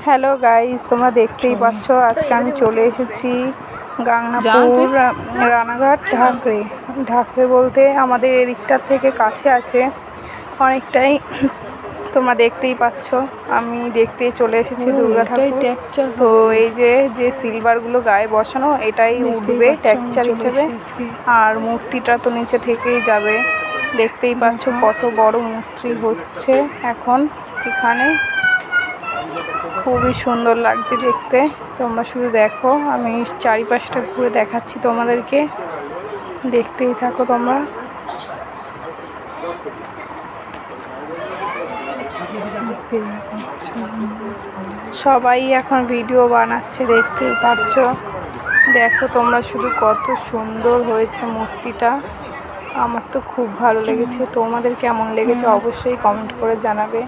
Hello guys, তোমরা দেখতেই পাচ্ছ আজকে আমি চলে এসেছি গাংনাপুর রানাঘাট ঢাকরে বলতে আমাদের এদিকটা থেকে কাছে আছে অনেকটাই। তোমরা দেখতেই পাচ্ছ আমি দেখতে চলে এসেছি দুর্গা ঠাকুর। তো এই যে সিলভারগুলো গায়ে বসানো এটাই উঠবে টেক্সচার হিসেবে, আর মূর্তিটা তো নিচে থেকেই যাবে। দেখতেই পাচ্ছ কত বড় মূর্তি হচ্ছে এখন এখানে, খুবই সুন্দর লাগছে দেখতে। তোমরা শুধু দেখো, আমি চারিপাশটা ঘুরে দেখাচ্ছি তোমাদেরকে, দেখতেই থাকো তোমরা। সবাই এখন ভিডিও বানাচ্ছে, দেখতেই পাচ্ছ। দেখো তোমরা শুধু কত সুন্দর হয়েছে মূর্তিটা, আমার তো খুব ভালো লেগেছে। তোমাদের কেমন লেগেছে অবশ্যই কমেন্ট করে জানাবে।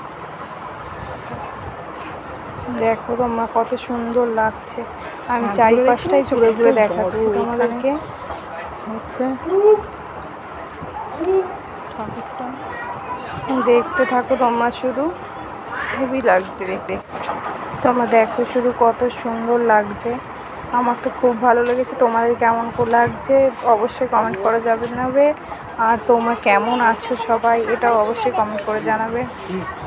দেখো তোমরা কত সুন্দর লাগছে, আমি চারিপাশটাই ঘুরে ঘুরে দেখাচ্ছি তোমাদেরকে। হচ্ছে দেখতে থাকো তোমরা শুধু, খুবই লাগছে দেখতে। তোমরা দেখো শুধু কত সুন্দর লাগছে, আমার তো খুব ভালো লেগেছে। তোমাদের কেমন লাগছে অবশ্যই কমেন্ট করে জানাবে। আর তোমরা কেমন আছো সবাই এটাও অবশ্যই কমেন্ট করে জানাবে।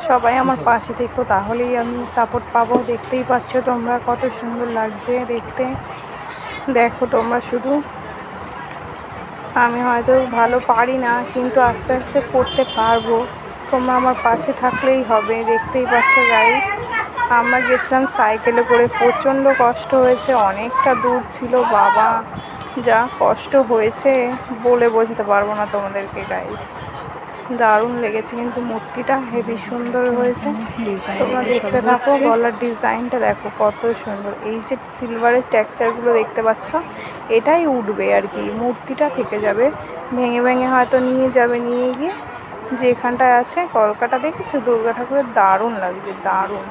সবাই আমার পাশে থেকো, তাহলেই আমি সাপোর্ট পাবো। দেখতেই পাচ্ছ তোমরা কত সুন্দর লাগছে দেখতে। দেখো তোমরা শুধু, আমি হয়তো ভালো পারি না কিন্তু আস্তে আস্তে করতে পারবো, তোমরা আমার পাশে থাকলেই হবে। দেখতেই পাচ্ছ গাইস, আমরা গেছিলাম সাইকেলে করে, প্রচণ্ড কষ্ট হয়েছে, অনেকটা দূর ছিল। বাবা যা কষ্ট হয়েছে বলে বোঝাতে পারবো না তোমাদেরকে গাইস। দারুণ লেগেছে কিন্তু মূর্তিটা হেভি সুন্দর হয়েছে। তোমরা দেখতে থাকো, গলার ডিজাইনটা দেখো কত সুন্দর। এই যে সিলভারের টেক্সচারগুলো দেখতে পাচ্ছ এটাই উঠবে আর কি, মূর্তিটা থেকে যাবে। ভেঙে ভেঙে হয়তো নিয়ে যাবে, নিয়ে গিয়ে যেখানটায় আছে কলকাটা দেখেছো দুর্গা ঠাকুরের, দারুণ লাগছে দারুণ।